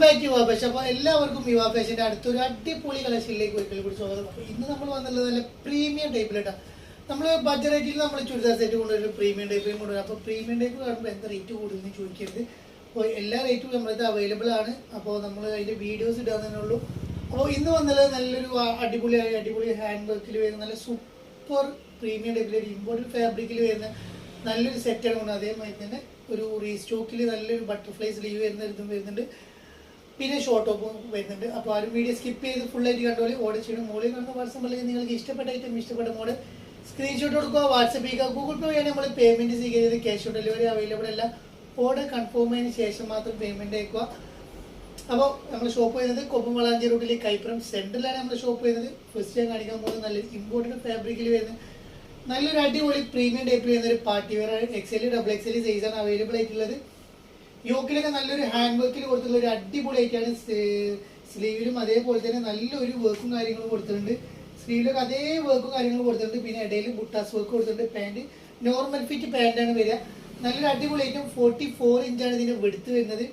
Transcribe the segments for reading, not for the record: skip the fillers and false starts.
Back യുവ fashion. അപ്പോൾ എല്ലാവർക്കും യുവ ഫാഷൻ്റെ അടുത്തൊരു അടിപൊളി കളക്ഷനിലേക്ക് ഒരിക്കൽ കൂടി സ്വാഗതം. അപ്പോൾ ഇന്ന് നമ്മൾ വന്നുള്ളത് നല്ല പ്രീമിയം ടൈപ്പിലിട്ടാണ്. നമ്മൾ ബഡ്ജറ്റ് റേറ്റിൽ നമ്മൾ ചുരിദാർ സെറ്റ് കൊണ്ടുവരും, പ്രീമിയം ടൈപ്പിലും കൊണ്ടുവരും. അപ്പോൾ പ്രീമിയം ടൈപ്പ് കാണുമ്പോൾ എന്താ റേറ്റ് കൂടുതലെന്ന് ചോദിക്കരുത്. അപ്പോൾ എല്ലാ റേറ്റും നമ്മളത് അവൈലബിൾ ആണ്. അപ്പോൾ നമ്മൾ അതിൻ്റെ വീഡിയോസ് ഇടാൻ ഉള്ളൂ. അപ്പോൾ ഇന്ന് വന്നുള്ളത് നല്ലൊരു അടിപൊളി ഹാൻഡ് വർക്കിൽ വരുന്ന നല്ല സൂപ്പർ പ്രീമിയം ടൈപ്പിൽ ഒരു ഇമ്പോർട്ടൻറ്റ് ഫാബ്രിക്കിൽ വരുന്ന നല്ലൊരു സെറ്റാണ് കൊണ്ട്. അതേമാതിരി തന്നെ ഒരു റീസ്റ്റോക്കിൽ നല്ലൊരു ബട്ടർഫ്ലൈ സ്ലീവ് ഇതും വരുന്നുണ്ട്, പിന്നെ ഷോർട്ട് ടോപ്പും വരുന്നുണ്ട്. അപ്പോൾ ആരും വീഡിയോ സ്കിപ്പ് ചെയ്ത് ഫുള്ളായിട്ട് കണ്ടോളി. ഓർഡർ ചെയ്യണം. മോളിൽ കാണുന്ന വാട്സപ്പ് അല്ലെങ്കിൽ നിങ്ങൾക്ക് ഇഷ്ടപ്പെട്ട ഐറ്റം ഇഷ്ടപ്പെട്ട മോഡ് സ്ക്രീൻഷോട്ട് കൊടുക്കുക, വാട്സപ്പ് ചെയ്യുക. ഗൂഗിൾ പേ വഴിയാണ് നമ്മൾ പേയ്മെൻറ്റ് സ്വീകരിച്ചത്. ക്യാഷ് ഓൺ ഡെലിവറി അവൈലബിൾ അല്ല. ഓർഡർ കൺഫേം ചെയ്തതിന് ശേഷം മാത്രം പേയ്മെൻറ്റ് അയക്കുക. അപ്പോൾ നമ്മൾ ഷോപ്പ് ചെയ്യുന്നത് കൊപ്പം വളാഞ്ചേരി റൂട്ടിൽ കൈപ്പുറം സെൻറ്ററിലാണ് നമ്മൾ ഷോപ്പ് ചെയ്യുന്നത്. ഫസ്റ്റ് ഞാൻ കാണിക്കാൻ പോകുന്നത് നല്ലൊരു ഇമ്പോർട്ടൻറ്റ് ഫാബ്രിക്കിൽ വരുന്ന നല്ലൊരു അടിപൊളി പ്രീമിയം ടൈപ്പിൽ വരുന്ന ഒരു party wear XL double XL സൈസാണ് അവൈലബിൾ ആയിട്ടുള്ളത്. യോക്കിലൊക്കെ നല്ലൊരു ഹാൻഡ് വർക്കിൽ കൊടുത്തുള്ള ഒരു അടിപൊളി ആയിട്ടാണ്. സ്ലീവിലും അതേപോലെ തന്നെ നല്ലൊരു വർക്കും കാര്യങ്ങളും കൊടുത്തിട്ടുണ്ട്. സ്ലീവിലൊക്കെ അതേ വർക്കും കാര്യങ്ങളും കൊടുത്തിട്ടുണ്ട്. പിന്നെ ഇടയിൽ ബുട്ടാസ് വർക്ക് കൊടുത്തിട്ടുണ്ട്. പാൻറ് നോർമൽ ഫിറ്റ് പാൻറ്റാണ് വരിക. നല്ലൊരു അടിപൊളി ഐറ്റം. 44 ഇഞ്ചാണ് ഇതിൻ്റെ വെടുത്ത് വരുന്നത്.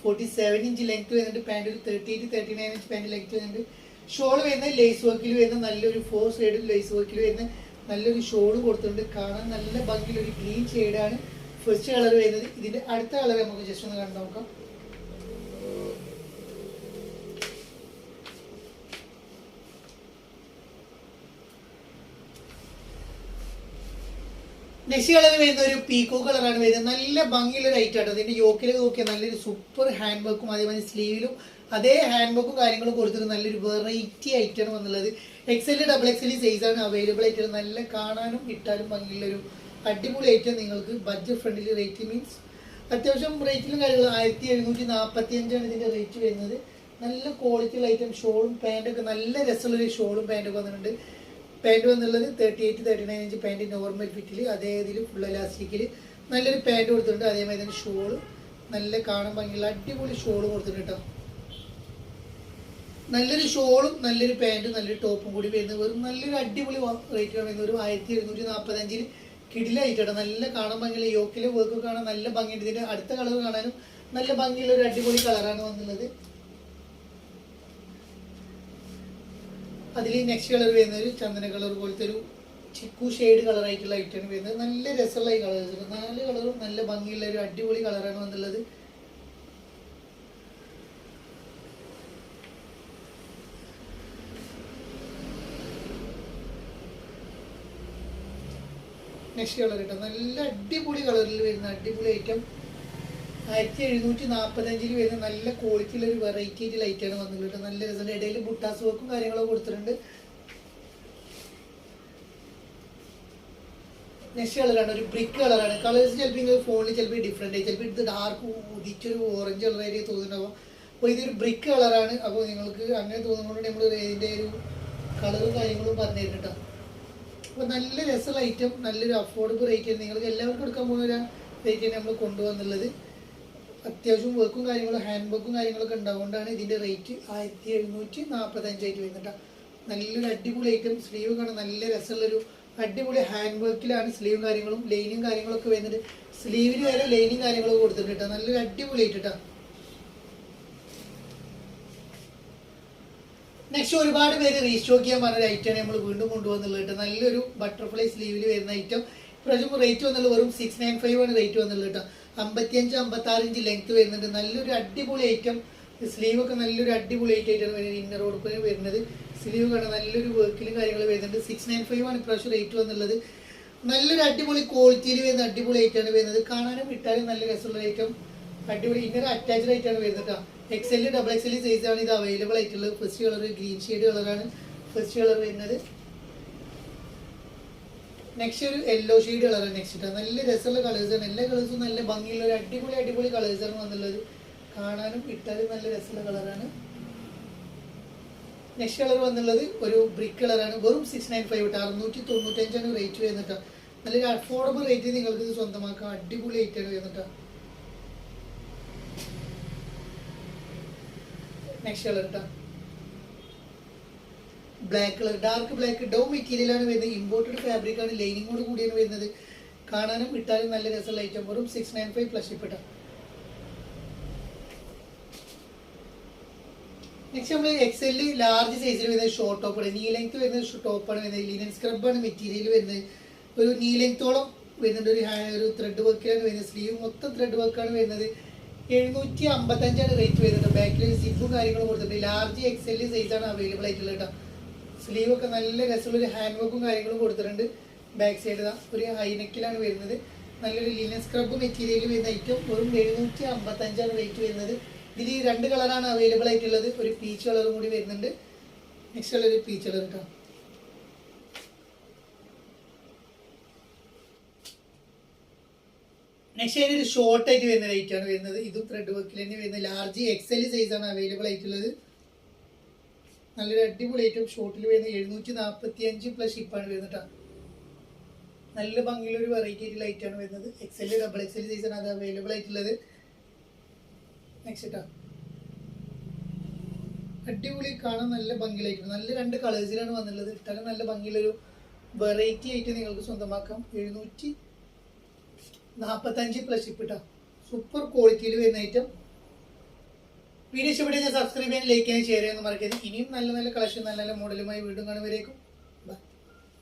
47 ഇഞ്ച് ലെങ്ത് വരുന്നുണ്ട്. പാൻറ് ഒരു 38-39 ഇഞ്ച് പാൻറ് ലെങ്ത് വരുന്നുണ്ട്. ഷോൾ വരുന്നത് ലേസ് വർക്കിൽ വരുന്ന നല്ലൊരു 4 സൈഡിൽ ലേസ് വർക്കിൽ വരുന്ന നല്ലൊരു ഷോൾ കൊടുത്തിട്ടുണ്ട്. കാണാൻ നല്ല ഭംഗിയിലൊരു ഗ്രീൻ ഷെയ്ഡാണ് ഫസ്റ്റ് കളർ വരുന്നത്. ഇതിന്റെ അടുത്ത കളർ നമുക്ക് ജസ്റ്റ് ഒന്ന് കണ്ടു നോക്കാം. നെക്സ്റ്റ് കളർ വരുന്ന ഒരു പീക്കോ കളറാണ് വരുന്നത്. നല്ല ഭംഗിയുള്ള ഐറ്റാണ്. അതിന്റെ യോക്കിലൊക്കെ നോക്കിയാൽ നല്ലൊരു സൂപ്പർ ഹാൻഡ് വർക്കും അതേപോലെ സ്ലീവിലും അതേ ഹാൻഡ് വർക്കും കാര്യങ്ങളും കൊടുത്തിട്ട് നല്ലൊരു വെറൈറ്റി ഐറ്റാണ് വന്നുള്ളത്. XL ഡബിൾ XL സൈസാണ് അവൈലബിൾ ആയിട്ടുള്ളത്. നല്ല കാണാനും ഇട്ടാലും ഭംഗിയുള്ളൊരു അടിപൊളി ഐറ്റം. നിങ്ങൾക്ക് ബഡ്ജറ്റ് ഫ്രണ്ട്ലി റേറ്റ് മീൻസ് അത്യാവശ്യം റേറ്റിലും കാര്യങ്ങളും 1745 ഇതിൻ്റെ റേറ്റ് വരുന്നത്. നല്ല ക്വാളിറ്റിയുള്ള ഐറ്റം. ഷോളും പാൻറ്റൊക്കെ നല്ല രസമുള്ളൊരു ഷോളും പാൻറ്റൊക്കെ വന്നിട്ടുണ്ട്. പാൻറ്റ് വന്നുള്ളത് 38-39 ഇഞ്ച് പാൻറ്റ് നോർമൽ ഫിറ്റിൽ അതേ ഇതിൽ ഫുൾ എലാസ്റ്റിക്കിൽ നല്ലൊരു പാൻറ്റ് കൊടുത്തിട്ടുണ്ട്. അതേമാതിരി തന്നെ ഷോള് നല്ല കാണാൻ ഭംഗിയുള്ള അടിപൊളി ഷോള് കൊടുത്തിട്ടുണ്ട് കേട്ടോ. നല്ലൊരു ഷോളും നല്ലൊരു പാൻറ്റും നല്ലൊരു ടോപ്പും കൂടി വരുന്നത് വെറും നല്ലൊരു അടിപൊളി റേറ്റാണ് വരുന്നത്. ഒരു 1745 കിടിലായിട്ടാണ്. നല്ല കാണാൻ ഭംഗിയുള്ള യോക്കിലെ വർക്ക് കാണാൻ നല്ല ഭംഗിയുണ്ട്. ഇതിൻ്റെ അടുത്ത കളർ കാണാനും നല്ല ഭംഗിയുള്ള ഒരു അടിപൊളി കളറാണ് വന്നുള്ളത്. അതിൽ നെക്സ്റ്റ് കളർ വരുന്നത് ഒരു ചന്ദന കളർ പോലത്തെ ഒരു ചിക്കു ഷെയ്ഡ് കളറായിട്ടുള്ള ഐറ്റാണ് വരുന്നത്. നല്ല രസമുള്ള ഈ കളേഴ്സ്. 4 കളറും നല്ല ഭംഗിയുള്ള ഒരു അടിപൊളി കളറാണ് വന്നുള്ളത്. നെക്സ്റ്റ് കളർ കിട്ടും. നല്ല അടിപൊളി കളറിൽ വരുന്ന അടിപൊളി ഐറ്റം. 1745 വരുന്ന നല്ല ക്വാളിറ്റിയുള്ള ഒരു വെറൈറ്റി ആയിട്ട് ലൈറ്റാണ് വന്നിട്ട് നല്ല രസമുണ്ട്. ഇടയിൽ ബുട്ടാസ് വർക്കും കാര്യങ്ങളൊക്കെ കൊടുത്തിട്ടുണ്ട്. നെക്സ്റ്റ് കളറാണ് ഒരു ബ്രിക്ക് കളറാണ്. കളേഴ്സ് ചിലപ്പോൾ നിങ്ങൾ ഫോണിൽ ചിലപ്പോൾ ഡിഫറെൻ്റ് ആയി, ചിലപ്പോൾ ഇത് ഡാർക്ക് ഉദിച്ചൊരു ഓറഞ്ച് കളറായിട്ട് തോന്നുന്നുണ്ടാവും. അപ്പോൾ ഇതൊരു ബ്രിക്ക് കളറാണ്. അപ്പോൾ നിങ്ങൾക്ക് അങ്ങനെ തോന്നുന്നതുകൊണ്ട് നമ്മൾ ഇതിൻ്റെ ഒരു കളറും കാര്യങ്ങളും പറഞ്ഞു തരുന്നുണ്ടോ. അപ്പോൾ നല്ല രസമുള്ള ഐറ്റം, നല്ലൊരു അഫോർഡബിൾ റേറ്റ് ആണ്. നിങ്ങൾക്ക് എല്ലാവർക്കും എടുക്കാൻ പോകുന്ന ഒരു റേറ്റാണ് നമ്മൾ കൊണ്ടുവന്നുള്ളത്. അത്യാവശ്യം വർക്കും കാര്യങ്ങളും ഹാൻഡ് വർക്കും കാര്യങ്ങളൊക്കെ ഉണ്ടാവുകൊണ്ടാണ് ഇതിൻ്റെ റേറ്റ് 1745 ആയിട്ട് വരുന്നുണ്ട്. നല്ലൊരു അടിപൊളി ഐറ്റം. സ്ലീവ് കാണാൻ നല്ല രസമുള്ളൊരു അടിപൊളി ഹാൻഡ് വർക്കിലാണ് സ്ലീവും കാര്യങ്ങളും ലൈനും കാര്യങ്ങളൊക്കെ വരുന്നുണ്ട്. സ്ലീവിന് വരെ ലൈനും കാര്യങ്ങളൊക്കെ കൊടുത്തിട്ടുണ്ട് കേട്ടോ. നല്ലൊരു അടിപൊളി ആയിട്ട് കേട്ടോ. നെക്സ്റ്റ് ഒരുപാട് പേര് റീസ്റ്റോക്ക് ചെയ്യാൻ പറഞ്ഞൊരു ഐറ്റമാണ് നമ്മൾ വീണ്ടും കൊണ്ടുവന്നുള്ളത് കേട്ടോ. നല്ലൊരു ബട്ടർഫ്ലൈ സ്ലീവിൽ വരുന്ന ഐറ്റം. ഇപ്രാവശ്യം റേറ്റ് വന്നുള്ളത് വെറും 695 ആണ് റേറ്റ് വന്നുള്ളത് കേട്ടോ. 55-56 ഇഞ്ച് ലെങ്ത് വരുന്നുണ്ട്. നല്ലൊരു അടിപൊളി ഐറ്റം. സ്ലീവൊക്കെ നല്ലൊരു അടിപൊളി ആയിട്ടാണ് വരുന്നത്. ഇന്നർ ഉടുപ്പിന് വരുന്നത്. സ്ലീവ് കാണാൻ നല്ലൊരു വർക്കിലും കാര്യങ്ങൾ വരുന്നുണ്ട്. 695 ആണ് ഇപ്രാവശ്യം റേറ്റ് വന്നുള്ളത്. നല്ലൊരു അടിപൊളി ക്വാളിറ്റിയിൽ വരുന്ന അടിപൊളി ഐറ്റാണ് വരുന്നത്. കാണാനും ഇട്ടാലും നല്ല രസമുള്ള ഐറ്റം. അടിപൊളി ഇന്നർ അറ്റാച്ച്ഡ് ആയിട്ടാണ് വരുന്നത് കേട്ടോ. XL ഡബിൾ XL സൈസാണ് ഇത് അവൈലബിൾ ആയിട്ടുള്ളത്. ഫസ്റ്റ് കളർ ഗ്രീൻ ഷെയ്ഡ് കളറാണ് ഫസ്റ്റ് കളർ വരുന്നത്. നെക്സ്റ്റ് ഒരു യെല്ലോ ഷെയ്ഡ് കളറാണ് നെക്സ്റ്റ് ഇട്ടാൽ. നല്ല രസമുള്ള കളേഴ്സാണ്. എല്ലാ കളേഴ്സും നല്ല ഭംഗിയുള്ള ഒരു അടിപൊളി കളേഴ്സാണ് വന്നുള്ളത്. കാണാനും ഇട്ടാലും നല്ല രസമുള്ള കളറാണ്. നെക്സ്റ്റ് കളർ വന്നുള്ളത് ഒരു ബ്രിക്ക് കളറാണ്. വെറും 695 കേട്ടോ. 695 റേറ്റ് വരുന്നിട്ടോ. നല്ലൊരു അഫോർഡബിൾ റേറ്റ് നിങ്ങൾക്ക് ഇത് സ്വന്തമാക്കാം. അടിപൊളി ഐറ്റാണ് വരുന്നിട്ടോ. നെക്സ്റ്റ് കളർ കേട്ടോ ബ്ലാക്ക് കളർ, ഡാർക്ക് ബ്ലാക്ക് ഡൗ മെറ്റീരിയലാണ് വരുന്നത്. ഇമ്പോർട്ടഡ് ഫാബ്രിക് ആണ്. ലൈനിങ്ങോട് കൂടിയാണ് വരുന്നത്. കാണാനും ഇട്ടാലും നല്ല രസമുള്ള ഐറ്റം. വെറും 695 പ്ലസ് ഇപ്പിട്ട. നെക്സ്റ്റ് നമ്മൾ എക്സെല് ലാർജ് സൈസിൽ വരുന്ന ഷോർട്ട് ടോപ്പാണ്, നീ ലെങ്ത് വരുന്ന ടോപ്പാണ് വരുന്നത്, ലിനൻ സ്ക്രബാണ് മെറ്റീരിയൽ വരുന്നത്, ഒരു നീ ലെങ്ത്തോളം വരുന്നുണ്ട്, ഒരു ത്രെഡ് വർക്കാണ് വരുന്നത്, സ്ലീവ് മൊത്തം ത്രെഡ് വർക്കാണ് വരുന്നത്. 755 റേറ്റ് വരുന്നത്. ബാക്കിൽ സിബും കാര്യങ്ങളും കൊടുത്തിട്ടുണ്ട്. ലാർജ് എക്സെല് സൈസാണ് അവൈലബിൾ ആയിട്ടുള്ളത് കേട്ടോ. സ്ലീവ് ഒക്കെ നല്ല രസമുള്ള ഒരു ഹാൻഡ് വർക്കും കാര്യങ്ങളും കൊടുത്തിട്ടുണ്ട്. ബാക്ക് സൈഡ് ഒരു ഹൈനെക്കിലാണ് വരുന്നത്. നല്ലൊരു ലിനൻ സ്ക്രബ് മെറ്റീരിയൽ വരുന്ന ഐറ്റം വെറും 755 റേറ്റ് വരുന്നത്. ഇതിൽ 2 കളറാണ് അവൈലബിൾ ആയിട്ടുള്ളത്. ഒരു പീച്ച് കളറും കൂടി വരുന്നുണ്ട്. നെക്സ്റ്റ് കളർ ഒരു പീച്ച് കളർ കേട്ടോ. നെക്സ്റ്റ് ഒരു ഷോർട്ട് ആയിട്ട് വരുന്ന റേറ്റ് ആണ് വരുന്നത്. ഇതും ത്രെഡ് വർക്കിൽ തന്നെ വരുന്നത്. ലാർജ് എക്സൽ സൈസാണ് അവൈലബിൾ ആയിട്ടുള്ളത്. നല്ലൊരു അടിപൊളി ഐറ്റം ഷോർട്ടിൽ വരുന്നത്. 745 പ്ലസ് ഷിപ്പാണ് വരുന്നത് കേട്ടോ. നല്ല ഭംഗിയുള്ള ഒരു വെറൈറ്റി ആയിട്ടുള്ള ഐറ്റാണ് വരുന്നത്. എക്സൽ ഡബിൾ എക്സൽ സൈസാണ് അത് അവൈലബിൾ ആയിട്ടുള്ളത്. നെക്സ്റ്റ് അടിപൊളി കാണാൻ നല്ല ഭംഗിയിലായിട്ടുണ്ട്. നല്ല 2 കളേഴ്സിലാണ് വന്നുള്ളത്. ഇട്ടാലും നല്ല ഭംഗിയുള്ളൊരു വെറൈറ്റി ആയിട്ട് നിങ്ങൾക്ക് സ്വന്തമാക്കാം. 745 പ്ലസ് ഷിപ്പ് ഇട്ടാ. സൂപ്പർ ക്വാളിറ്റിയിൽ വരുന്ന ഐറ്റം. വീഡിയോ ഇഷ്ടപ്പെട്ടു കഴിഞ്ഞാൽ സബ്സ്ക്രൈബ് ചെയ്യാൻ, ലൈക്ക് ചെയ്യാൻ, ഷെയർ ചെയ്യാൻ മറക്കരുത്. ഇനിയും നല്ല നല്ല കളക്ഷൻ നല്ല നല്ല മോഡലുമായി വീണ്ടും കാണുവരേക്കും.